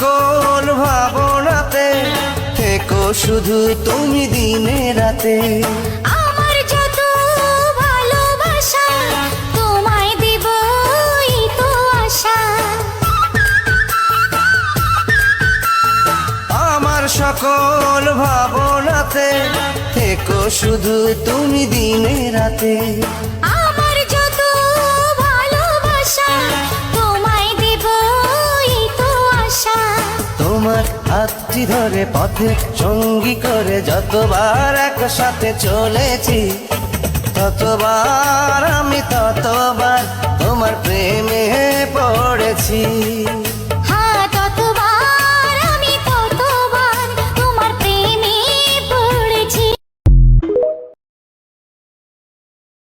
সকল ভাবনাতে থেকো শুধু তুমি দিনে রাতে। আমার যত ভালোবাসা তোমায় দেবই তো আশা। আমার সকল ভাবনাতে থেকো শুধু তুমি দিনে রাতে। আমার যত ভালোবাসা তোমায় দেবই তো আশা। তোমার হাতটি ধরে পথে সঙ্গী করে যতবার একসাথে চলেছি, ততবার আমি ততবার তোমার প্রেমে পড়েছি।